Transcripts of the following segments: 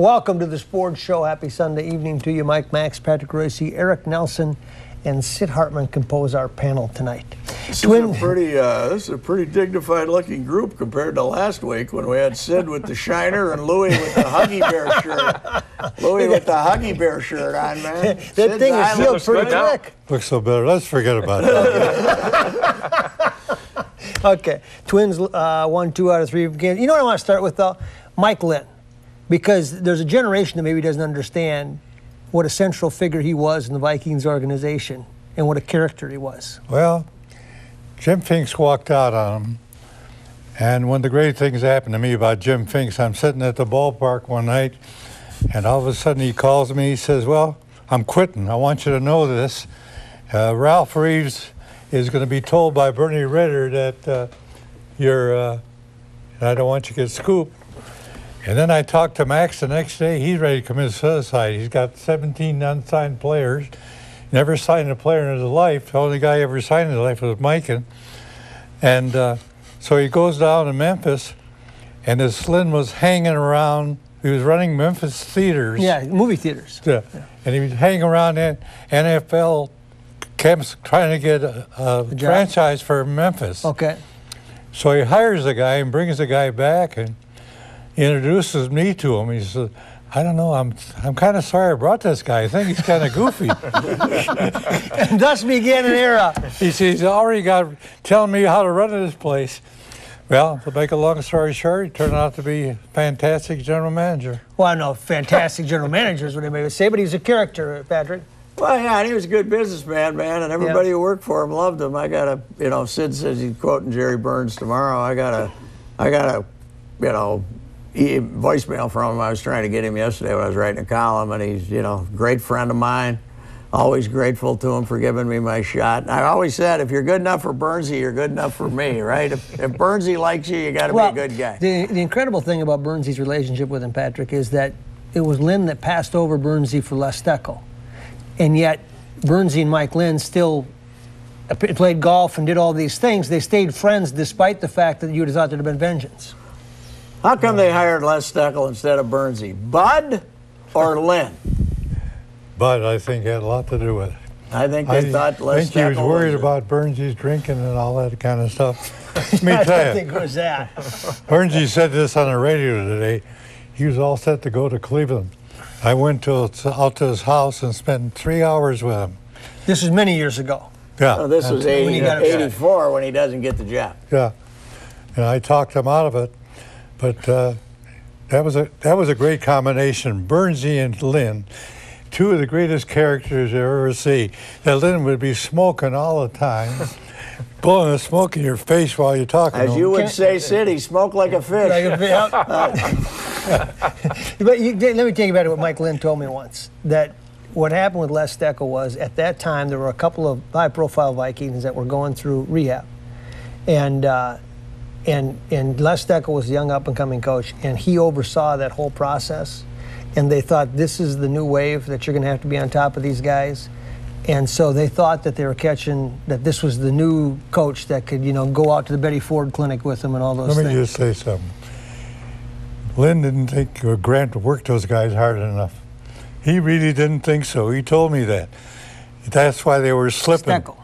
Welcome to the Sports Show. Happy Sunday evening to you. Mike Max, Patrick Royce, Eric Nelson, and Sid Hartman compose our panel tonight. This is a pretty dignified-looking group compared to last week when we had Sid with the Shiner and Louie with the Huggy Bear shirt. Louie with the Huggy Bear shirt on, man. That thing is sealed pretty quick. Looks so better. Let's forget about that. Okay, Twins won 2 out of 3 games. You know what I want to start with, though? Mike Lynn. Because there's a generation that maybe doesn't understand what a central figure he was in the Vikings organization and what a character he was. Well, Jim Finks walked out on him. And one of the great things happened to me about Jim Finks, I'm sitting at the ballpark one night, and all of a sudden he calls me. He says, well, I'm quitting. I want you to know this. Ralph Reeves is going to be told by Bernie Ritter that I don't want you to get scooped. And then I talked to Max the next day. He's ready to commit suicide. He's got 17 unsigned players. Never signed a player in his life. The only guy he ever signed in his life was Mikan. And so he goes down to Memphis, and his Lynn was hanging around. He was running Memphis theaters. Yeah, movie theaters. Yeah. And he was hanging around in NFL camps trying to get a franchise for Memphis. Okay. So he hires a guy and brings the guy back and introduces me to him. He says, I don't know, I'm kind of sorry I brought this guy. I think he's kind of goofy. And thus began an era. He says, he's already telling me how to run this place. Well, to make a long story short, he turned out to be a fantastic general manager. Well, I know fantastic general manager is what anybody would say, but he's a character, Patrick. Well, yeah, and he was a good businessman, man, and everybody who worked for him loved him. I got a, Sid says he's quoting Jerry Burns tomorrow. I got a, voicemail from him. I was trying to get him yesterday when I was writing a column, and he's, a great friend of mine. Always grateful to him for giving me my shot. I always said, if you're good enough for Burnsy, you're good enough for me, right? If Burnsy likes you, you got to be a good guy. The incredible thing about Burnsy's relationship with him, Patrick, is that it was Lynn that passed over Burnsy for Les Steckel. And yet, Burnsy and Mike Lynn still played golf and did all these things. They stayed friends despite the fact that you would have thought there'd have been vengeance. How come they hired Les Steckel instead of Burnsy? Bud or Lynn? Bud, I think, had a lot to do with it. I think they thought Les Steckel. I think he was worried about Burnsy's drinking and all that kind of stuff. Let me I tell don't you, think it was that. Burnsy said this on the radio today. He was all set to go to Cleveland. I went out to his house and spent 3 hours with him. This was many years ago. Yeah. So this was 84 when he doesn't get the job. Yeah. And I talked him out of it. But that was a great combination. Burnsy and Lynn, two of the greatest characters you ever see. That Lynn would be smoking all the time, blowing the smoke in your face while you're talking. As you would say, Sid, he smoked like a fish. But let me take you back to what Mike Lynn told me once. That what happened with Les Steckel was, at that time, there were a couple of high-profile Vikings that were going through rehab. And Les Steckel was a young up-and-coming coach, and he oversaw that whole process. And they thought, this is the new wave, that you're going to have to be on top of these guys. And so they thought that they were that this was the new coach that could, go out to the Betty Ford Clinic with them and all those things. Let me just say something. Lynn didn't think Grant worked those guys hard enough. He really didn't think so. He told me that. That's why they were slipping. Steckel.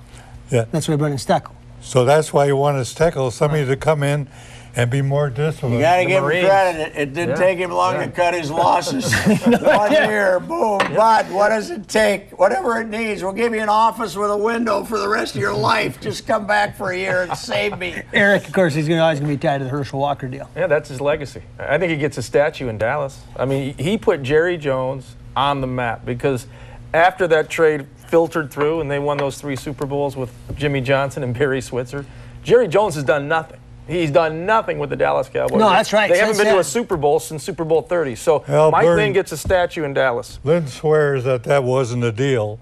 Yeah. That's why he brought in Steckel. So that's why he wanted Steckel, somebody to come in and be more disciplined. You got to give him credit. It didn't take him long to cut his losses. 1 year, boom, Bud, what does it take? Whatever it needs. We'll give you an office with a window for the rest of your life. Just come back for a year and save me. Eric, of course, he's always going to be tied to the Herschel Walker deal. Yeah, that's his legacy. I think he gets a statue in Dallas. I mean, he put Jerry Jones on the map because after that trade filtered through and they won those 3 Super Bowls with Jimmy Johnson and Barry Switzer, Jerry Jones has done nothing. He's done nothing with the Dallas Cowboys. No, that's right. They haven't been to a Super Bowl since Super Bowl 30. So Mike Lynn gets a statue in Dallas. Lynn swears that wasn't a deal,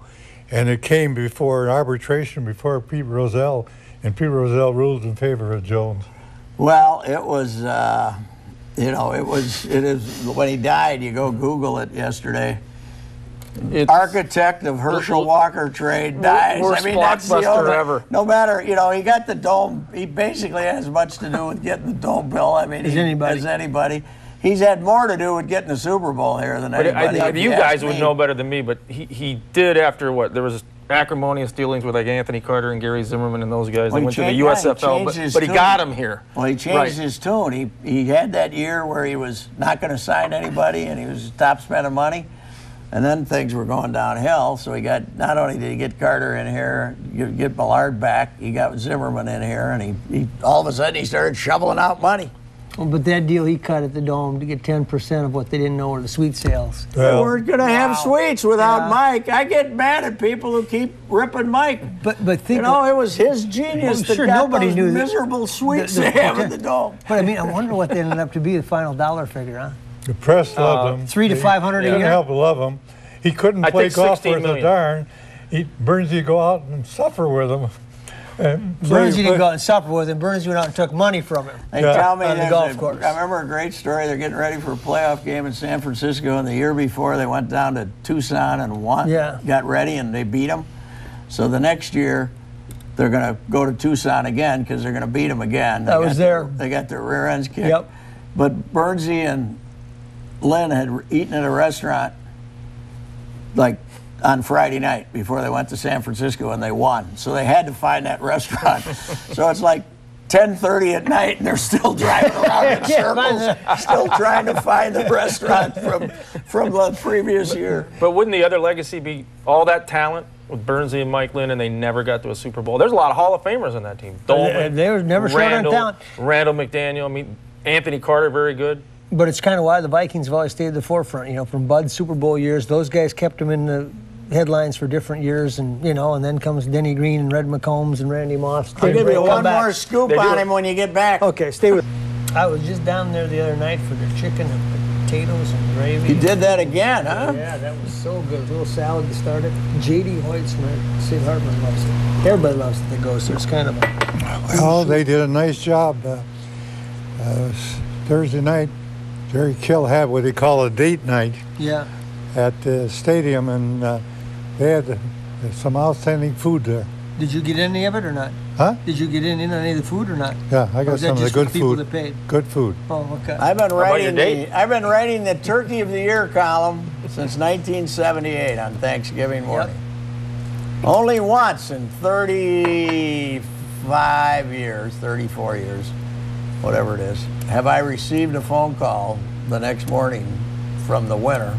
and it came before an arbitration before Pete Rozelle, and Pete Rozelle ruled in favor of Jones. Well, it was, it is, when he died, you go Google it yesterday. Architect of Herschel Walker trade dies. Worst blockbuster ever. No matter, he got the dome. He basically had as much to do with getting the dome bill. I mean, as anybody. He he's had more to do with getting the Super Bowl here than But anybody. you if guys ask would me. know better than me, but he did after what? There was acrimonious dealings with like Anthony Carter and Gary Zimmerman and those guys. Well, They went to the he changed USFL, his but he tune. got him here. Well, he changed his tune. He had that year where he was not going to sign anybody and he was top spending money. And then things were going downhill. So he got, not only did he get Carter in here, get Millard back, he got Zimmerman in here, and he all of a sudden he started shoveling out money. Well, but that deal he cut at the Dome to get 10% of what they didn't know were the suite sales. They weren't going to have suites without Yeah. Mike. I get mad at people who keep ripping Mike. But think You know, it was his genius Well, that sure, got nobody those knew that- miserable suites they have at the Dome. But I mean, I wonder what they ended up to be the final dollar figure, huh? The press loved him. 300 to 500 a Couldn't year? help but love him. He couldn't I play think golf 16 worth a million. darn. Burnsy would go out and suffer with him. Burns didn't go out and supper with him. Burns went out and took money from him. They Yeah. tell me On the there's golf course. I remember a great story. They're getting ready for a playoff game in San Francisco, and the year before they went down to Tucson and won. Yeah. Got ready and they beat them. So the next year they're going to go to Tucson again because they're going to beat them again. I was there. They got their rear ends kicked. Yep. But Burnsy and Lynn had eaten at a restaurant like on Friday night before they went to San Francisco and they won. So they had to find that restaurant. So it's like 10:30 at night and they're still driving around in circles, still trying to find the restaurant from the previous year. But wouldn't the other legacy be all that talent with Burnsy and Mike Lynn, and they never got to a Super Bowl? There's a lot of Hall of Famers on that team. Dolman, They were never short on Randall, talent. Randall McDaniel. I mean, Anthony Carter, very good. But it's kind of why the Vikings have always stayed at the forefront. You know, from Bud's Super Bowl years, those guys kept them in the headlines for different years, and and then comes Denny Green and Red McCombs and Randy Moss. I'll give you Come one back. more scoop They do on it. him when you get back. Okay, stay with. I was just down there the other night for their chicken and potatoes and gravy. You did that again, huh? Yeah, that was so good. A little salad to start it. J.D. Hoytsman, Sid Hartman loves it. Everybody loves it that goes there. It's kind of a. Well, they did a nice job. Thursday night, Jerry Kill had what they call a date night Yeah. at the stadium, and they had some outstanding food there. Did you get any of it or not? Huh? Did you get in on any of the food or not? Yeah, I Or got was that some of the just for good people food. that paid? Good food. Oh, okay. I've been about your writing date? I've been writing the Turkey of the Year column since 1978 on Thanksgiving morning. Only once in 35 years, 34 years, whatever it is, have I received a phone call the next morning from the winner.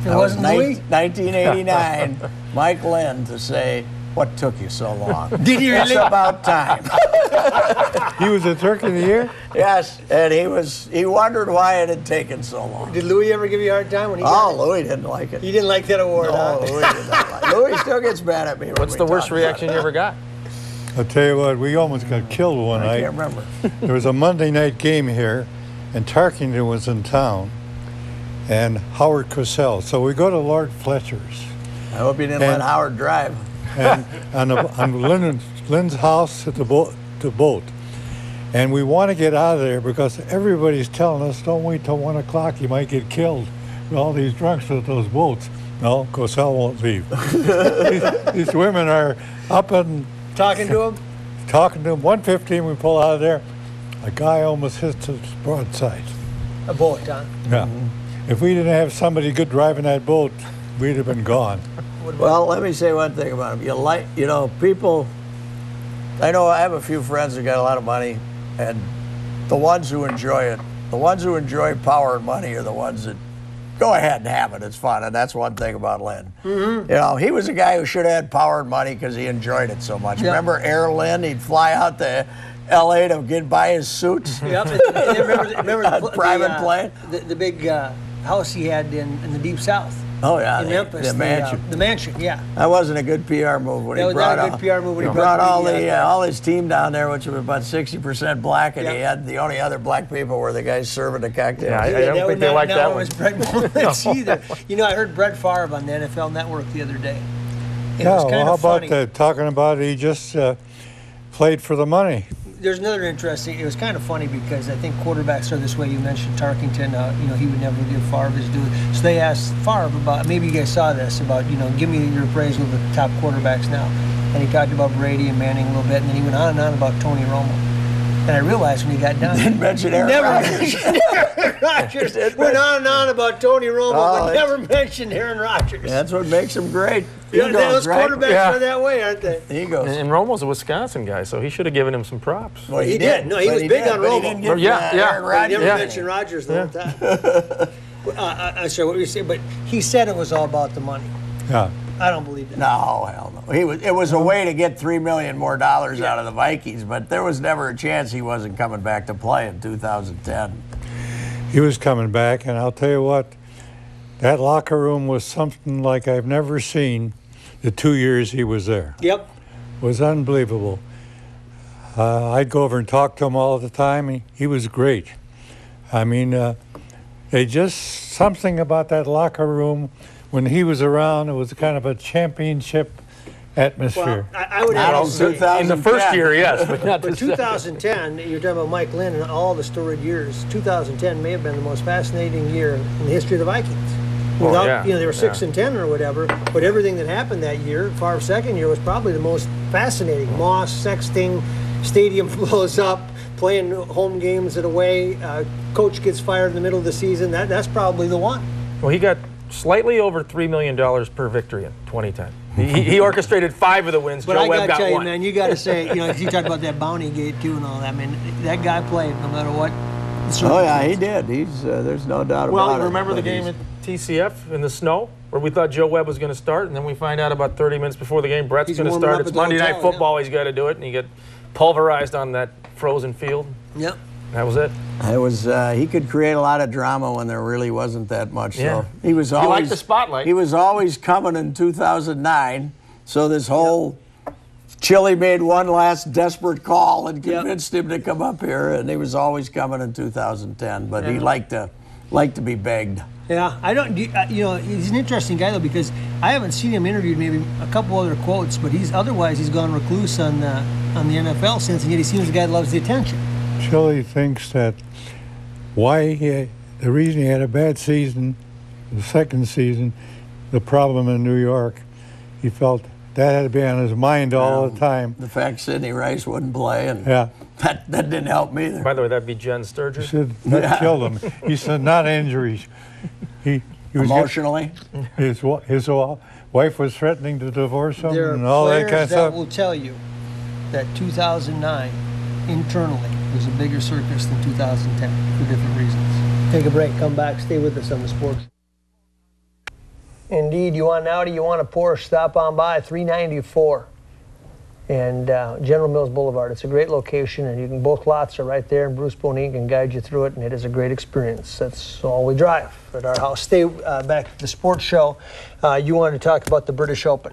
It That was wasn't Louis? 1989, Mike Lynn, to say, "What took you so long?" Did he It's really? about time. He was the Turkey of the Year? Yes, and he wondered why it had taken so long. Did Louis ever give you a hard time when he Oh, got it? Louis didn't like it. He didn't like that award, No, huh? Louis did not like it. Louis still gets mad at me. when What's we the worst talk about reaction it. you ever got? I'll tell you what, we almost got killed one I night. can't remember. There was a Monday night game here, and Tarkington was in town, and Howard Cosell. So we go to Lord Fletcher's, I hope you didn't let And- Howard drive. and on Lynn's house at the boat. And we want to get out of there because everybody's telling us, don't wait till 1 o'clock, you might get killed with all these drunks with those boats. No, Cosell won't leave. these women are up and Talking to him? talking to him. 1:15, we pull out of there. A guy almost hits us broadside. A boat, huh? Yeah. If we didn't have somebody good driving that boat, we'd have been gone. Well, let me say one thing about him. People, I know I have a few friends that got a lot of money, and the ones who enjoy it, the ones who enjoy power and money are the ones that go ahead and have it. It's fun, and that's one thing about Lynn. Mm-hmm. He was a guy who should have had power and money because he enjoyed it so much. Yeah. Remember Air Lynn? He'd fly out to L.A. to buy his suits. Yep. And remember the Private plane? The big house he had in the Deep South. Oh yeah, In Memphis. the mansion. The mansion, yeah. That wasn't a good PR move when That he was brought not a out- good PR move when he brought brought all the, all his team down there, which was about 60% black, and he Yeah. had the only other black people were the guys serving the cocktails. Yeah, I don't was think they not- like that it one. was Brett Mullins either. I heard Brett Favre on the NFL Network the other day. It Yeah, was kind well, how of about funny. talking about he just played for the money? There's another interesting. It was kind of funny because I think quarterbacks are this way. You mentioned Tarkington. He would never give Favre his due. So they asked Favre about. Maybe you guys saw this about. Give me your appraisal of the top quarterbacks now. And he talked about Brady and Manning a little bit, and then he went on and on about Tony Romo. And I realized when he got done, Didn't mention Aaron Rodgers. Rodgers went on and on about Tony Romo, but never mentioned Aaron Rodgers. That's what makes him great. Yeah, those right? quarterbacks are that way, aren't they? Egos. And Romo's a Wisconsin guy, so he should have given him some props. Well, He did. No, he but was big did, on but he Romo. didn't give, Yeah, yeah. Aaron But he Rodgers. never Yeah. mentioned Rodgers the whole time. I'm sorry, what were you saying? But he said it was all about the money. Yeah. I don't believe that. No, hell no. It was a way to get $3 million more out of the Vikings, but there was never a chance he wasn't coming back to play in 2010. He was coming back, and I'll tell you what, that locker room was something like I've never seen the 2 years he was there. Yep. It was unbelievable. I'd go over and talk to him all the time. He was great. I mean, they just, something about that locker room, when he was around, it was kind of a championship Well, atmosphere. I would have to say, In the first year, yes, but not for the second. 2010, you're talking about Mike Lynn and all the storied years. 2010 may have been the most fascinating year in the history of the Vikings. Without, yeah, they were 6 yeah. and 10 or whatever, but everything that happened that year, Favre's second year, was probably the most fascinating. Moss, sexting, stadium blows up, playing home games at away, coach gets fired in the middle of the season. That's probably the one. Well, he got slightly over $3 million per victory in 2010. He orchestrated 5 of the wins. But Joe I Webb got to got tell you, 1. man, you got to say, because you talked about that bounty gate too and all that, man. That guy played no matter what. Oh, yeah, he did. There's no doubt about Well, it. remember the but game he's- at TCF in the snow where we thought Joe Webb was going to start, and then we find out about 30 minutes before the game Brett's He's going to warming start. up It's at the Monday Night hotel, Football. He's got to do it, and he got pulverized on that frozen field. Yep. That was it. It was he could create a lot of drama when there really wasn't that much. Yeah. So he was liked always the spotlight. He was always coming in 2009. So this whole Chile made one last desperate call and convinced him to come up here, and he was always coming in 2010. But he liked to be begged. Yeah, I don't. He's an interesting guy though because I haven't seen him interviewed. Maybe a couple other quotes, but he's gone recluse on the NFL since, and yet he seems a guy that loves the attention. Chile thinks that the reason he had a bad season, the second season, the problem in New York, he felt that had to be on his mind all the time. The fact Sidney Rice wouldn't play, and Yeah. that didn't help me either. By the way, that'd be Jen Sturgis. He said that killed him. He said not injuries. He was Emotionally, his wife was threatening to divorce him There and are all that players kind of that stuff. will tell you that 2009 internally was a bigger circus than 2010 for different reasons. Take a break, come back, stay with us on the sports. Indeed, you want an Audi, you want a Porsche, stop on by 394 and General Mills Boulevard. It's a great location, and both lots are right there, and Bruce Bonine can guide you through it, and it is a great experience. That's all we drive at our house. Stay back to the sports show. You wanted to talk about the British Open.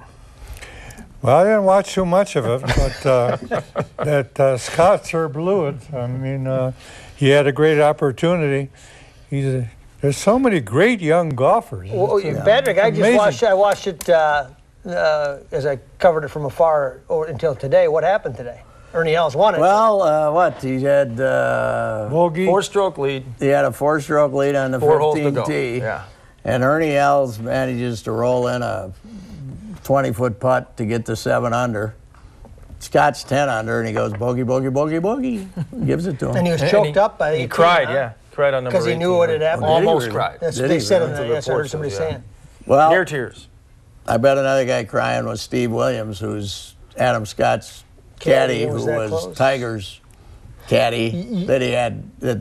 Well, I didn't watch too much of it, but that Scott Sir blew it. I mean, he had a great opportunity. There's so many great young golfers. Well, Patrick, I watched it as I covered it from afar until today. What happened today? Ernie Els won it. well, he had Bogey. 4-stroke lead. he had a 4-stroke lead on the 4 holes to 15 go. tee. Yeah. And Ernie Els manages to roll in a 20-foot putt to get to 7 under. Scott's 10 under, and he goes bogey, bogey, bogey, bogey. Gives it to him. and he was choked up by 18. He cried, yeah. Cried on number 18. Because he knew what had happened. Almost cried. That's Did what they he said. really? That's what I heard somebody saying. Well, Near tears. I bet another guy crying was Steve Williams, who's Adam Scott's caddy, who who was that was close? Tiger's caddy that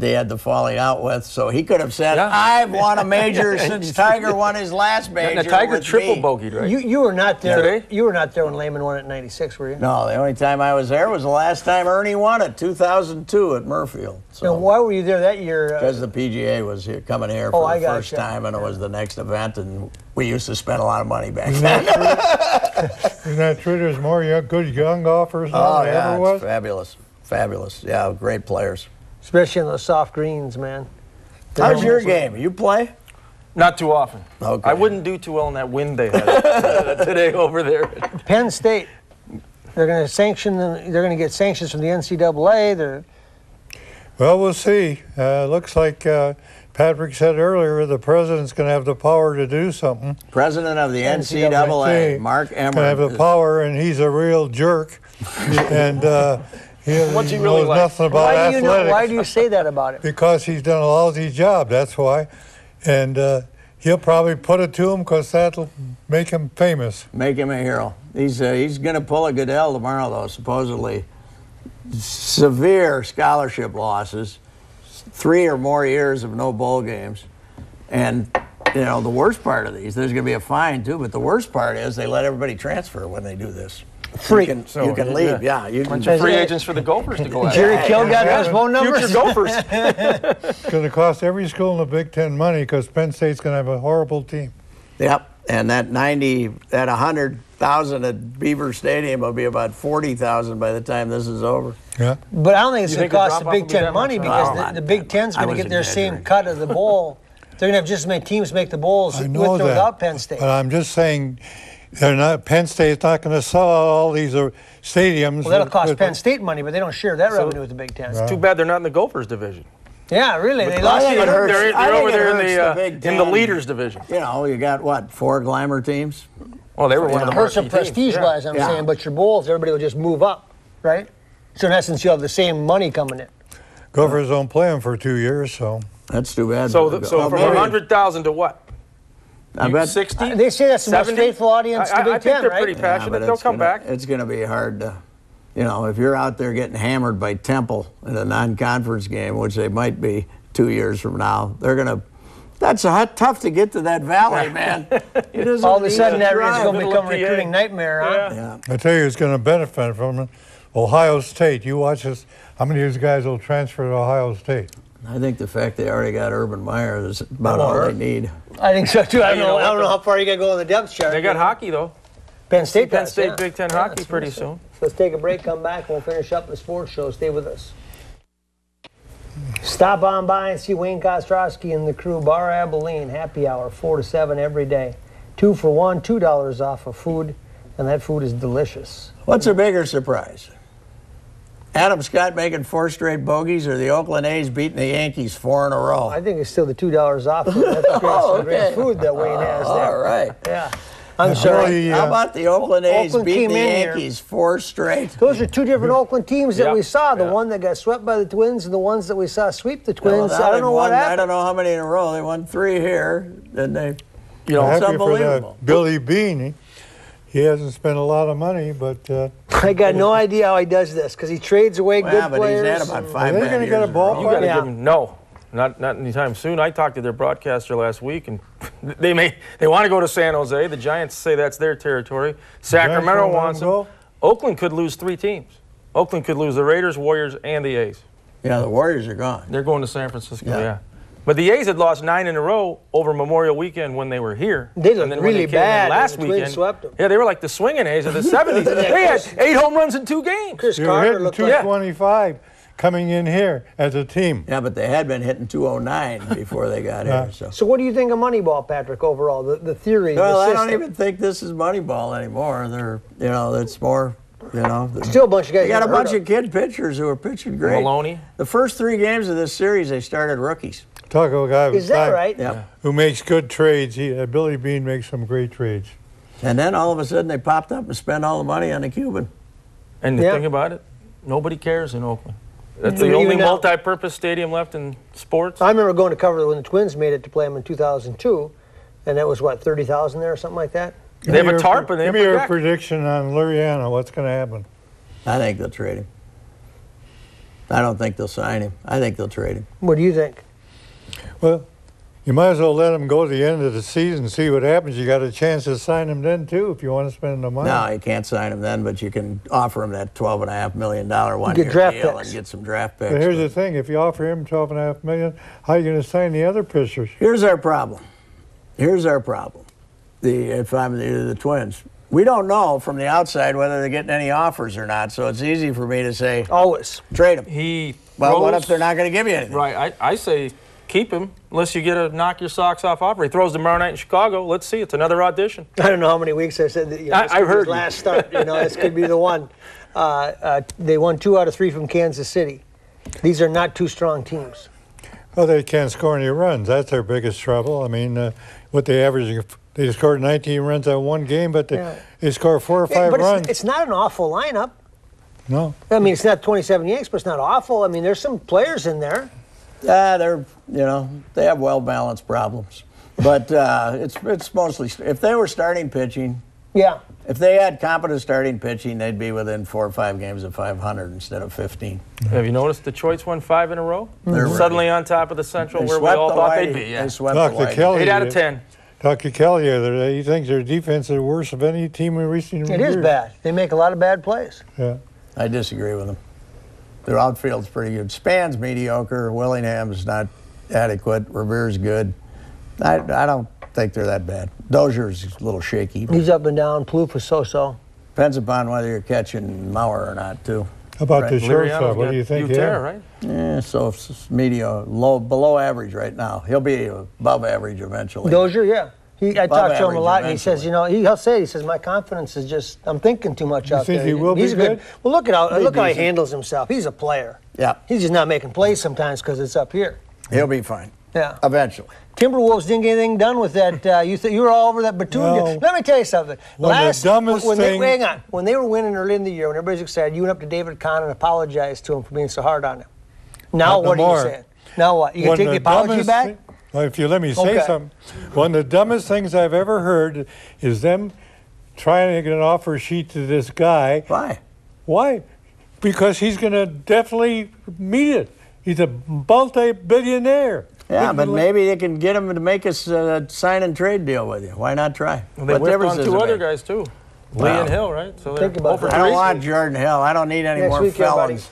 they had the falling out with. So he could have said, Yeah. "I've won a major since Tiger won his last major." Now, Tiger with triple me." bogeyed, right? You were not there. Today? You were not there when Lehman won it in '96, were you? No, the only time I was there was the last time Ernie won it, 2002 at Murfield. Now, So why were you there that year? because the PGA was here, coming here Oh, for I the gotcha. first time, and it was the next event, and we used to spend a lot of money back then. Isn't that true? There's more good young golfers now Oh than yeah, ever was. it's fabulous, fabulous. Yeah, great players. Especially in the soft greens, man. How's your game? You play? Not too often. Okay. I wouldn't do too well in that wind they had today over there. Penn State. They're going to sanction them. They're going to get sanctions from the NCAA. Well, we'll see. Looks like Patrick said earlier the president's going to have the power to do something. President of the NCAA. NCAA, Mark Going to have Emmert. the power, and he's a real jerk. And What's he really knows like? nothing about Why do you athletics. why do you say that about him? Because he's done a lousy job, that's why. And he'll probably put it to him because that'll make him famous. Make him a hero. He's going to pull a Goodell tomorrow, though, supposedly. Severe scholarship losses, 3 or more years of no bowl games. And, you know, the worst part of these, there's going to be a fine, too, but the worst part is they let everybody transfer when they do this. Free. You can leave, yeah. You can, Bunch of free agents for the Gophers to go after. Jerry Kill got his phone numbers. Future Gophers. It's going to cost every school in the Big Ten money because Penn State's going to have a horrible team. Yep. And that 100,000 at Beaver Stadium will be about 40,000 by the time this is over. Yeah. But I don't think it's You going think to the cost the drop-off Big will be Ten that money much? because Well, the Big Ten's I going to was get their same exaggerating. cut of the bowl. They're going to have just as many teams make the bowls I with know or that. without Penn State. But I'm just saying, Penn State's not going to sell out all these stadiums. Well, that'll cost with- Penn State money, but they don't share that revenue with the Big Ten. Too bad they're not in the Gophers division. Yeah, really. They I lost think it. it hurts. They're I think over it there hurts the Big in the Ten. leaders division. You know, you got, what, 4 glamour teams? Oh, they were one of the Hurts some marquee teams. prestige-wise, I'm Yeah. saying, but your bowls, everybody will just move up, right? So in essence, you'll have the same money coming in. Gophers don't play them for 2 years, so. That's too bad. So, Well, from maybe- 100,000 to what? I bet 60? They say that's the most 70? faithful audience to I Big think Ten, they're right? pretty passionate. but They'll it's come gonna- back. It's going to be hard to, you know, if you're out there getting hammered by Temple in a non-conference game, which they might be 2 years from now, they're going to. That's tough to get to that valley, man. It isn't All of a an sudden, easy that is drive. going to middle become of a PA. recruiting nightmare, huh? Yeah. I tell you who's going to benefit from it. Ohio State. You watch this. How many of these guys will transfer to Ohio State? I think the fact they already got Urban Meyer is about all they need. I think so, too. I don't you know know, I what, don't know how far you got to go on the depth chart. They got hockey, though. Penn State Penn does, State yeah. Big Ten Yeah, hockey that's pretty what I soon. said. Let's take a break, come back, and we'll finish up the sports show. Stay with us. Stop on by and see Wayne Kostrowski and the crew. Bar Abilene, happy hour, 4 to 7 every day. 2 for $1, $2 off of food, and that food is delicious. What's a bigger surprise? Adam Scott making 4 straight bogeys, or the Oakland A's beating the Yankees 4 in a row? I think it's still the $2 off. Food. That's great, some great food that Wayne has there. All right. Yeah. I'm sorry. How about the Oakland A's Oakland beating came the in here. Yankees 4 straight? Those are 2 different Oakland teams that Yep. we saw. The Yeah. one that got swept by the Twins and the ones that we saw sweep the Twins. Well, now I don't they've know what won, I happened. don't know how many in a row. They won 3 here. Then they, you know, I'm it's happy for that. unbelievable. Billy Bean, he hasn't spent a lot of money, but I got no idea how he does this because he trades away Well, good but players. he's had about and- 5 Are they bad gonna years get a in ballpark? You got to Yeah. give them not anytime soon. I talked to their broadcaster last week, and they want to go to San Jose. The Giants say that's their territory. Sacramento Giants won't let wants them them. go? Oakland could lose 3 teams. Oakland could lose the Raiders, Warriors, and the A's. Yeah, the Warriors are gone. They're going to San Francisco. Yeah. Yeah. But the A's had lost 9 in a row over Memorial Weekend when they were here. They looked And then when really they came in bad when last the Twins weekend. swept them. Yeah, they were like the swinging A's of the 70s. They had 8 home runs in 2 games. Chris they were Carter hitting looked like 225 coming in here as a team. Yeah, but they had been hitting 209 before they got here. So. So what do you think of Moneyball, Patrick, overall? The theory, Well, the I system. don't even think this is Moneyball anymore. They're, you know, it's more, you know. Still a bunch of guys They got a you never bunch heard of kid pitchers who are pitching great. Maloney. The first 3 games of this series, they started rookies. Talk to a guy Is that right? Yeah. who makes good trades. Billy Bean makes some great trades. And then all of a sudden they popped up and spent all the money on the Cuban. And the Yeah. thing about it, nobody cares in Oakland. That's the Even only now- multi-purpose stadium left in sports. I remember going to cover when the Twins made it to play them in 2002, and that was, what, 30,000 there or something like that? They have a Give me tarp and they Give have me a your deck. prediction on Luriano. What's going to happen? I think they'll trade him. I don't think they'll sign him. I think they'll trade him. What do you think? Well, you might as well let him go to the end of the season, see what happens. You got a chance to sign him then, too, if you want to spend the money. No, you can't sign him then, but you can offer him that $12.5 million one-year draft deal picks. and get some draft picks. But here's the thing. If you offer him $12.5 million, how are you going to sign the other pitchers? Here's our problem. Here's our problem. If I'm the Twins, we don't know from the outside whether they're getting any offers or not. So it's easy for me to say Always. trade him. He Well, what throws- if they're not going to give you anything? Right, I say keep him unless you get a knock your socks off offer. He throws tomorrow night in Chicago. Let's see, it's another audition. I don't know how many weeks I said that. You know, I- this could I've be heard his you. last start. You know, this could be the one. They won 2 out of 3 from Kansas City. These are not 2 strong teams. Well, they can't score any runs. That's their biggest trouble. I mean, what they average, they scored 19 runs on 1 game, but they score 4 or 5 but runs. it's not an awful lineup. No. I mean, it's not 27 Yanks, but it's not awful. I mean, there's some players in there. They're, they have well-balanced problems. But it's mostly, if they were starting pitching, Yeah. if they had competent starting pitching, they'd be within 4 or 5 games of 500 instead of 15. Have you noticed Detroit's won 5 in a row? They're Suddenly on top of the Central, They where we swept all the thought Whitey. they'd be. Yeah. They swept Dr. the Whitey. Kelly. 8 out of 10. Dr. Kelly the other day, he thinks their defense is the worst of any team in recent years. It is bad. They make a lot of bad plays. Yeah. I disagree with them. Their outfield's pretty good. Span's mediocre. Willingham's not adequate. Revere's good. I don't think they're that bad. Dozier's a little shaky. He's up and down. Plouffe is so-so. Depends upon whether you're catching Mauer or not, too. How about Right. the Liriano's shortstop? What got do you think? Butera, right? Yeah, so it's mediocre, below average right now. He'll be above average eventually. Dozier, yeah. I talked to him a average lot, and he says, eventually. he'll say, my confidence is just, I'm thinking too much out think there. he will be He's good? Well, look how he decent. handles himself. He's a player. Yeah, He's just not making plays sometimes because it's up here. he'll be fine. Yeah. Eventually. Timberwolves didn't get anything done with that. You were all over that Batum. No. Let me tell you something. One of the dumbest thing- hang on. When they were winning early in the year, when everybody's excited, you went up to David Kahn and apologized to him for being so hard on him. Now Not no what are you more. saying? Now what? You can One take of the apology dumbest back? thi- Well, if you let me say Okay. something, one of the dumbest things I've ever heard is them trying to get an offer sheet to this guy. Why? Why? Because he's going to definitely meet it. He's a multi-billionaire. Yeah, Big but mil- maybe they can get him to make us a sign and trade deal with you. Why not try? Well, they What whipped difference on does 2 it other make? guys, too. Lee Wow. and Hill, right? So Think they're about over that. I don't 3. want Jordan Hill. I don't need any Next more week, everybody. felons